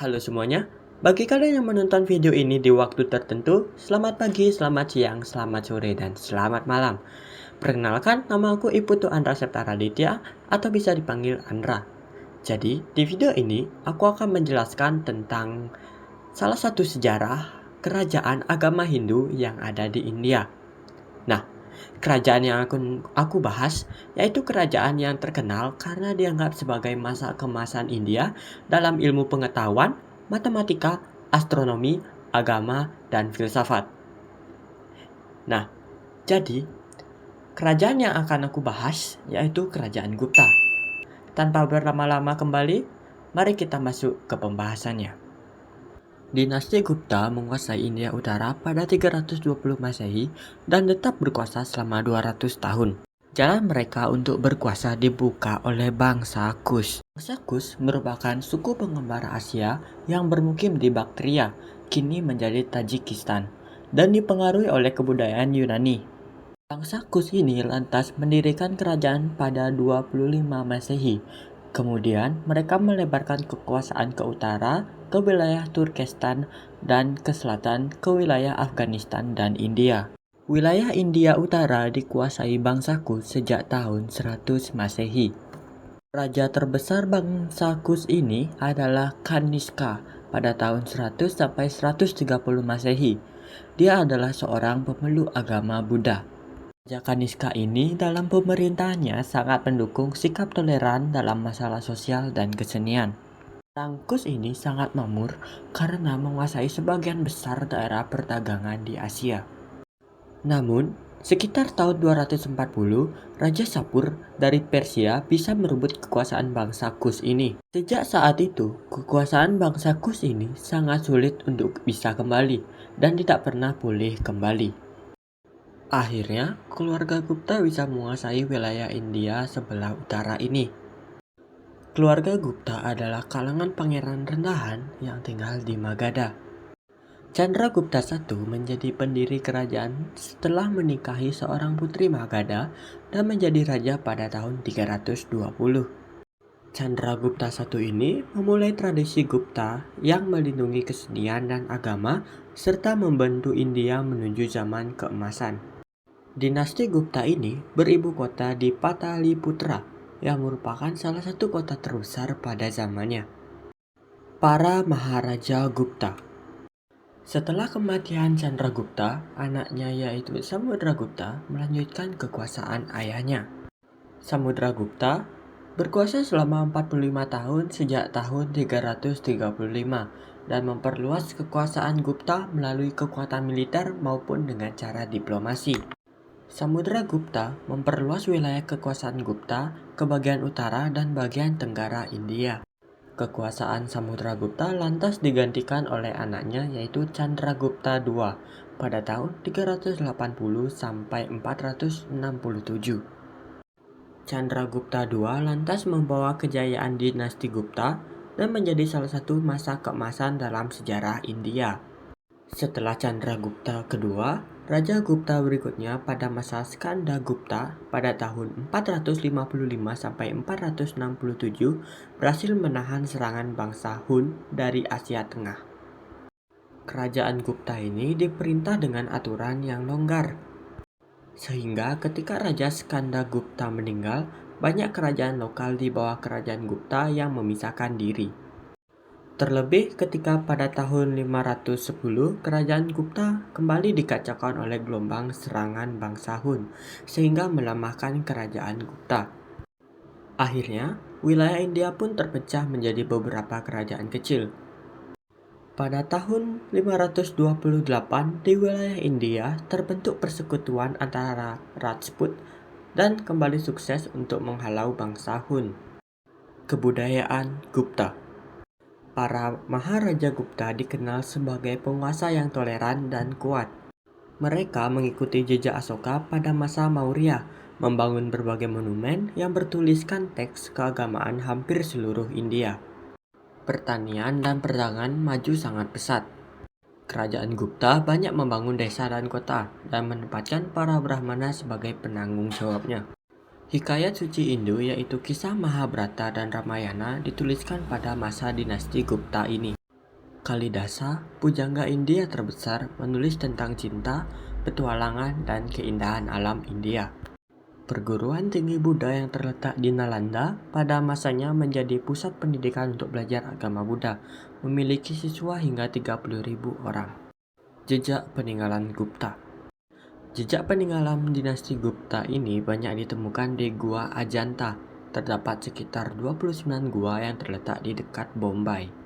Halo semuanya, bagi kalian yang menonton video ini di waktu tertentu, selamat pagi, selamat siang, selamat sore, dan selamat malam. Perkenalkan, nama aku Iputu Andra Septa Raditya atau bisa dipanggil Andra. Jadi, di video ini, aku akan menjelaskan tentang salah satu sejarah kerajaan agama Hindu yang ada di India. Nah, kerajaan yang aku bahas yaitu kerajaan yang terkenal karena dianggap sebagai masa kemasan India dalam ilmu pengetahuan, matematika, astronomi, agama, dan filsafat. Nah, jadi kerajaan yang akan aku bahas yaitu kerajaan Gupta. Tanpa berlama-lama kembali, mari kita masuk ke pembahasannya. Dinasti Gupta menguasai India Utara pada 320 Masehi dan tetap berkuasa selama 200 tahun. Jalan mereka untuk berkuasa dibuka oleh bangsa Kus. Bangsa Kus merupakan suku pengembara Asia yang bermukim di Bactria, kini menjadi Tajikistan, dan dipengaruhi oleh kebudayaan Yunani. Bangsa Kus ini lantas mendirikan kerajaan pada 25 Masehi. Kemudian mereka melebarkan kekuasaan ke utara, ke wilayah Turkestan, dan ke selatan ke wilayah Afghanistan dan India. Wilayah India Utara dikuasai bangsa Kus sejak tahun 100 Masehi. Raja terbesar bangsa Kus ini adalah Kanishka pada tahun 100 sampai 130 Masehi. Dia adalah seorang pemeluk agama Buddha. Raja Kanishka ini dalam pemerintahannya sangat mendukung sikap toleran dalam masalah sosial dan kesenian. Orang Kus ini sangat makmur karena menguasai sebagian besar daerah perdagangan di Asia. Namun, sekitar tahun 240, Raja Sapur dari Persia bisa merebut kekuasaan bangsa Kus ini. Sejak saat itu, kekuasaan bangsa Kus ini sangat sulit untuk bisa kembali dan tidak pernah pulih kembali. Akhirnya, keluarga Gupta bisa menguasai wilayah India sebelah utara ini. Keluarga Gupta adalah kalangan pangeran rendahan yang tinggal di Magadha. Chandragupta I menjadi pendiri kerajaan setelah menikahi seorang putri Magadha dan menjadi raja pada tahun 320. Chandragupta I ini memulai tradisi Gupta yang melindungi kesenian dan agama serta membantu India menuju zaman keemasan. Dinasti Gupta ini beribu kota di Pataliputra yang merupakan salah satu kota terbesar pada zamannya. Para Maharaja Gupta. Setelah kematian Chandragupta, anaknya yaitu Samudragupta melanjutkan kekuasaan ayahnya. Samudragupta berkuasa selama 45 tahun sejak tahun 335 dan memperluas kekuasaan Gupta melalui kekuatan militer maupun dengan cara diplomasi. Samudragupta memperluas wilayah kekuasaan Gupta ke bagian utara dan bagian tenggara India. Kekuasaan Samudragupta lantas digantikan oleh anaknya yaitu Chandragupta II pada tahun 380 sampai 467. Chandragupta II lantas membawa kejayaan dinasti Gupta dan menjadi salah satu masa keemasan dalam sejarah India. Setelah Chandragupta kedua, Raja Gupta berikutnya pada masa Skandagupta pada tahun 455 sampai 467 berhasil menahan serangan bangsa Hun dari Asia Tengah. Kerajaan Gupta ini diperintah dengan aturan yang longgar. Sehingga ketika Raja Skandagupta meninggal, banyak kerajaan lokal di bawah kerajaan Gupta yang memisahkan diri. Terlebih ketika pada tahun 510 kerajaan Gupta kembali dikacaukan oleh gelombang serangan bangsa Hun sehingga melemahkan kerajaan Gupta. Akhirnya, wilayah India pun terpecah menjadi beberapa kerajaan kecil. Pada tahun 528 di wilayah India terbentuk persekutuan antara Rajput dan kembali sukses untuk menghalau bangsa Hun. Kebudayaan Gupta. Para Maharaja Gupta dikenal sebagai penguasa yang toleran dan kuat. Mereka mengikuti jejak Asoka pada masa Maurya, membangun berbagai monumen yang bertuliskan teks keagamaan hampir seluruh India. Pertanian dan perdagangan maju sangat pesat. Kerajaan Gupta banyak membangun desa dan kota dan menempatkan para Brahmana sebagai penanggung jawabnya. Hikayat suci Hindu yaitu kisah Mahabharata dan Ramayana dituliskan pada masa dinasti Gupta ini. Kalidasa, pujangga India terbesar, menulis tentang cinta, petualangan, dan keindahan alam India. Perguruan tinggi Buddha yang terletak di Nalanda pada masanya menjadi pusat pendidikan untuk belajar agama Buddha, memiliki siswa hingga 30.000 orang. Jejak peninggalan Gupta. Jejak peninggalan dinasti Gupta ini banyak ditemukan di Gua Ajanta. Terdapat sekitar 29 gua yang terletak di dekat Bombay.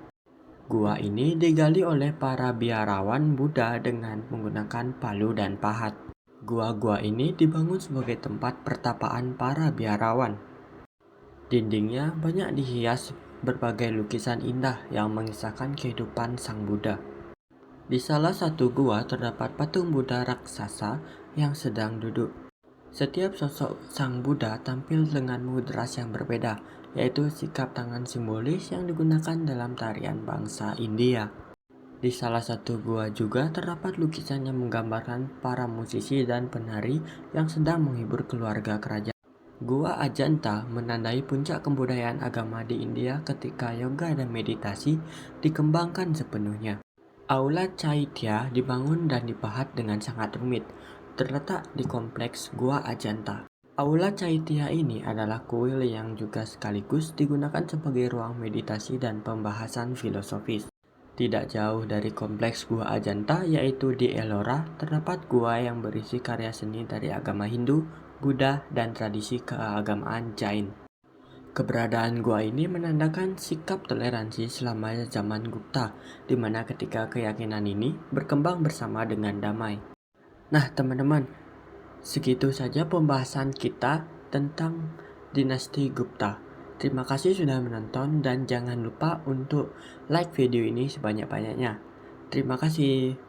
Gua ini digali oleh para biarawan Buddha dengan menggunakan palu dan pahat. Gua-gua ini dibangun sebagai tempat pertapaan para biarawan. Dindingnya banyak dihias berbagai lukisan indah yang mengisahkan kehidupan Sang Buddha. Di salah satu gua terdapat patung Buddha raksasa yang sedang duduk. Setiap sosok Sang Buddha tampil dengan mudras yang berbeda, yaitu sikap tangan simbolis yang digunakan dalam tarian bangsa India. Di salah satu gua juga terdapat lukisan yang menggambarkan para musisi dan penari yang sedang menghibur keluarga kerajaan. Gua Ajanta menandai puncak kebudayaan agama di India ketika yoga dan meditasi dikembangkan sepenuhnya. Aula Chaitya dibangun dan dipahat dengan sangat rumit, terletak di kompleks Gua Ajanta. Aula Chaitya ini adalah kuil yang juga sekaligus digunakan sebagai ruang meditasi dan pembahasan filosofis. Tidak jauh dari kompleks Gua Ajanta, yaitu di Ellora, terdapat gua yang berisi karya seni dari agama Hindu, Buddha, dan tradisi keagamaan Jain. Keberadaan gua ini menandakan sikap toleransi selama zaman Gupta, di mana ketika keyakinan ini berkembang bersama dengan damai. Nah, teman-teman, segitu saja pembahasan kita tentang dinasti Gupta. Terima kasih sudah menonton dan jangan lupa untuk like video ini sebanyak-banyaknya. Terima kasih.